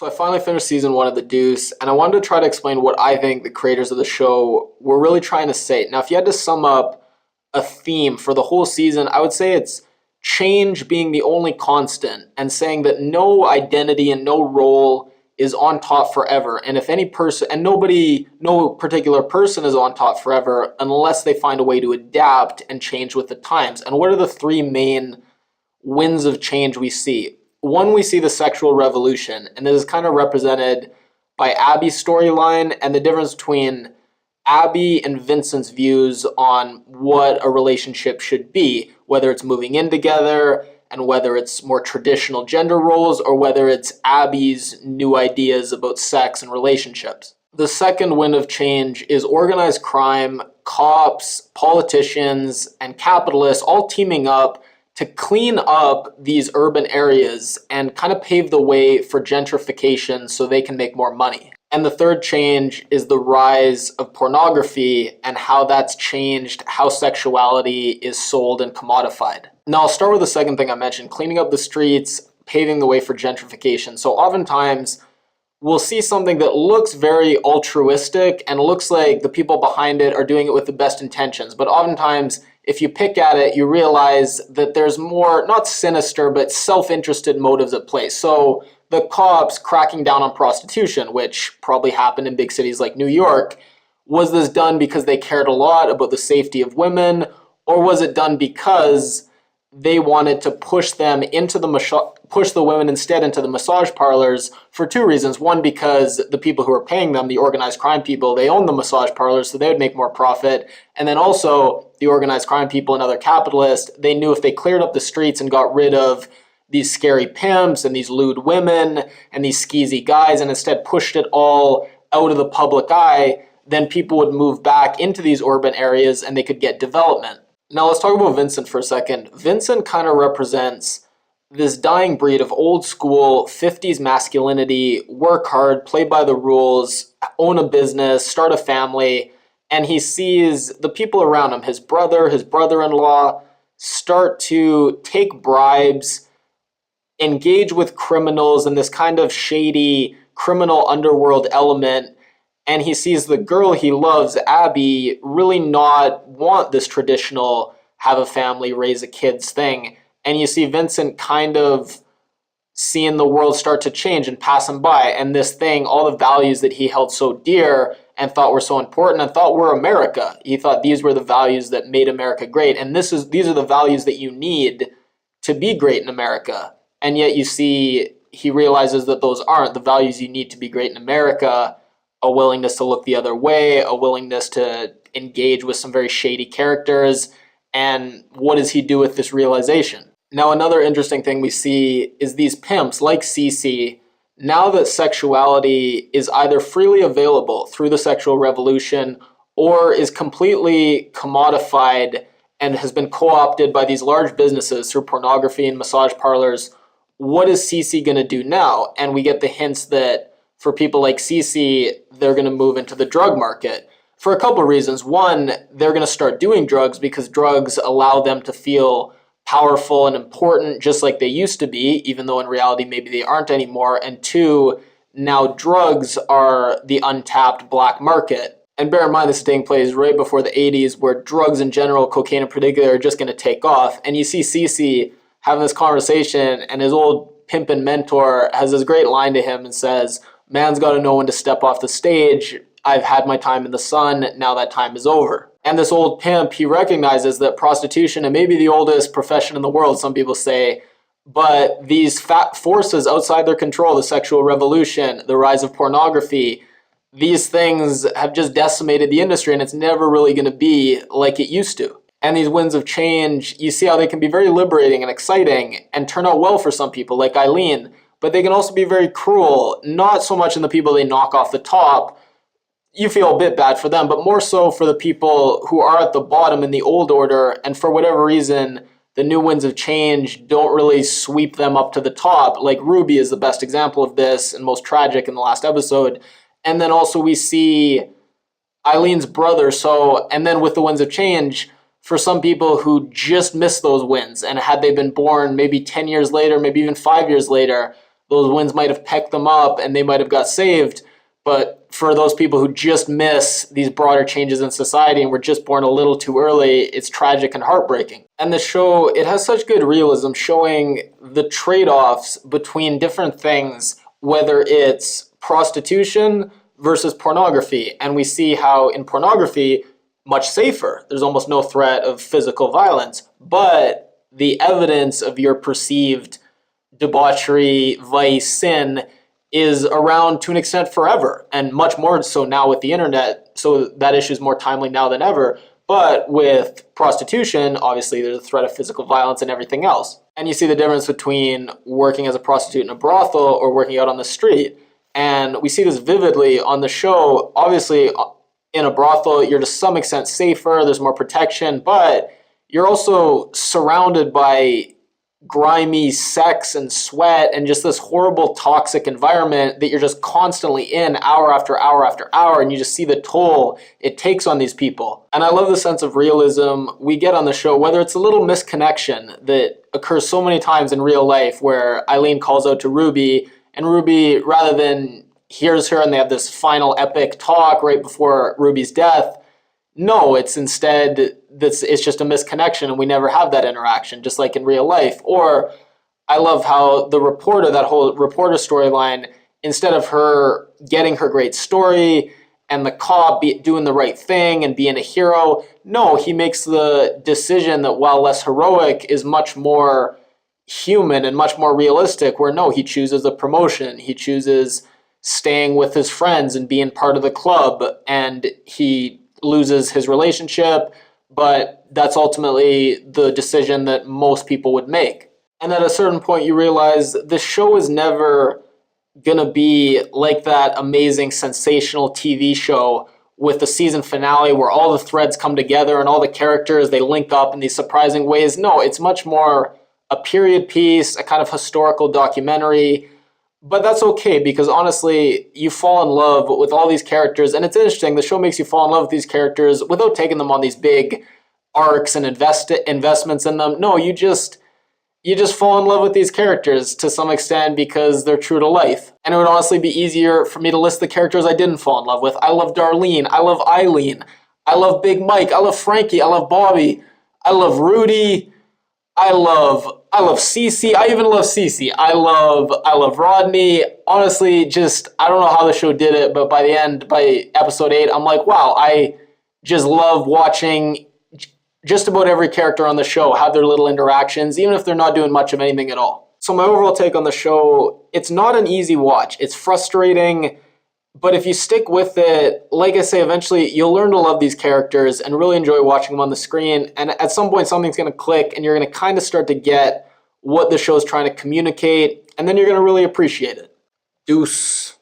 So I finally finished season 1 of The Deuce, and I wanted to try to explain what I think the creators of the show were really trying to say. Now, if you had to sum up a theme for the whole season, I would say it's change being the only constant and saying that no identity and no role is on top forever. And if any person, and no particular person is on top forever unless they find a way to adapt and change with the times. And what are the three main winds of change we see? One, we see the sexual revolution, and this is kind of represented by Abby's storyline and the difference between Abby and Vincent's views on what a relationship should be, whether it's moving in together and whether it's more traditional gender roles or whether it's Abby's new ideas about sex and relationships. The second wind of change is organized crime, cops, politicians, and capitalists all teaming up to clean up these urban areas and kind of pave the way for gentrification so they can make more money. And the third change is the rise of pornography and how that's changed how sexuality is sold and commodified. Now I'll start with the second thing I mentioned, cleaning up the streets, paving the way for gentrification. So oftentimes we'll see something that looks very altruistic and looks like the people behind it are doing it with the best intentions. But oftentimes, if you pick at it, you realize that there's more, not sinister, but self-interested motives at play. So the cops cracking down on prostitution, which probably happened in big cities like New York, was this done because they cared a lot about the safety of women, or was it done because they wanted to push them into push the women instead into the massage parlors for two reasons? One, because the people who are paying them, the organized crime people, they own the massage parlors, so they would make more profit. And then also the organized crime people and other capitalists, they knew if they cleared up the streets and got rid of these scary pimps and these lewd women and these skeezy guys and instead pushed it all out of the public eye, then people would move back into these urban areas and they could get development. Now let's talk about Vincent for a second. Vincent kind of represents this dying breed of old school 50s masculinity, work hard, play by the rules, own a business, start a family, and he sees the people around him, his brother, his brother-in-law, start to take bribes, engage with criminals in this kind of shady criminal underworld element, and he sees the girl he loves, Abby, really not want this traditional have a family, raise a kids thing. And you see Vincent kind of seeing the world start to change and pass him by. And this thing, all the values that he held so dear and thought were so important and thought were America. He thought these were the values that made America great. And these are the values that you need to be great in America. And yet you see, he realizes that those aren't the values you need to be great in America. A willingness to look the other way, a willingness to engage with some very shady characters. And what does he do with this realization? Now, another interesting thing we see is these pimps like Cece, now that sexuality is either freely available through the sexual revolution or is completely commodified and has been co-opted by these large businesses through pornography and massage parlors, what is Cece going to do now? And we get the hints that for people like Cece, they're going to move into the drug market for a couple of reasons. One, they're going to start doing drugs because drugs allow them to feel powerful and important just like they used to be, even though in reality maybe they aren't anymore. And two, now drugs are the untapped black market. And bear in mind, this is taking place right before the 80s where drugs in general, cocaine in particular, are just going to take off. And you see Cece having this conversation and his old pimpin' mentor has this great line to him and says, "Man's got to know when to step off the stage. I've had my time in the sun. Now that time is over." And this old pimp, he recognizes that prostitution, and maybe the oldest profession in the world, some people say, but these fat forces outside their control, the sexual revolution, the rise of pornography, these things have just decimated the industry and it's never really going to be like it used to. And these winds of change, you see how they can be very liberating and exciting and turn out well for some people like Eileen, but they can also be very cruel, not so much in the people they knock off the top. You feel a bit bad for them, but more so for the people who are at the bottom in the old order, and for whatever reason, the new winds of change don't really sweep them up to the top. Like Ruby is the best example of this and most tragic in the last episode. And then also we see Eileen's brother. So, and then with the winds of change, for some people who just missed those winds, and had they been born maybe 10 years later, maybe even 5 years later, those wins might have pecked them up and they might have got saved. But for those people who just miss these broader changes in society and were just born a little too early, it's tragic and heartbreaking. And the show, it has such good realism showing the trade-offs between different things, whether it's prostitution versus pornography. And we see how in pornography, much safer. There's almost no threat of physical violence, but the evidence of your perceived debauchery, vice, sin is around to an extent forever, and much more so now with the internet, so that issue is more timely now than ever. But with prostitution, obviously there's a threat of physical violence and everything else. And you see the difference between working as a prostitute in a brothel or working out on the street. And we see this vividly on the show. Obviously, in a brothel, you're to some extent safer, there's more protection, but you're also surrounded by grimy sex and sweat and just this horrible toxic environment that you're just constantly in hour after hour after hour, and you just see the toll it takes on these people. And I love the sense of realism we get on the show, whether it's a little misconnection that occurs so many times in real life where Eileen calls out to Ruby, and Ruby, rather than hears her and they have this final epic talk right before Ruby's death, no, it's instead, it's just a misconnection and we never have that interaction, just like in real life. Or I love how the reporter, that whole reporter storyline, instead of her getting her great story and the cop doing the right thing and being a hero, no, he makes the decision that while less heroic is much more human and much more realistic, where no, he chooses a promotion, he chooses staying with his friends and being part of the club, and he loses his relationship, but that's ultimately the decision that most people would make. And at a certain point you realize the show is never gonna be like that amazing sensational TV show with the season finale where all the threads come together and all the characters, they link up in these surprising ways. No, it's much more a period piece, a kind of historical documentary. But that's okay, because honestly, you fall in love with all these characters, and it's interesting, the show makes you fall in love with these characters without taking them on these big arcs and investments in them. No, you just fall in love with these characters to some extent because they're true to life. And it would honestly be easier for me to list the characters I didn't fall in love with. I love Darlene, I love Eileen, I love Big Mike, I love Frankie, I love Bobby, I love Rudy, I love Cece. I even love Cece. I love Rodney. Honestly, just, I don't know how the show did it, but by the end, by episode 8, I'm like, wow, I just love watching just about every character on the show have their little interactions, even if they're not doing much of anything at all. So my overall take on the show, it's not an easy watch. It's frustrating, but if you stick with it, like I say, eventually you'll learn to love these characters and really enjoy watching them on the screen. And at some point, something's going to click and you're going to kind of start to get what the show's trying to communicate. And then you're going to really appreciate it. Deuce.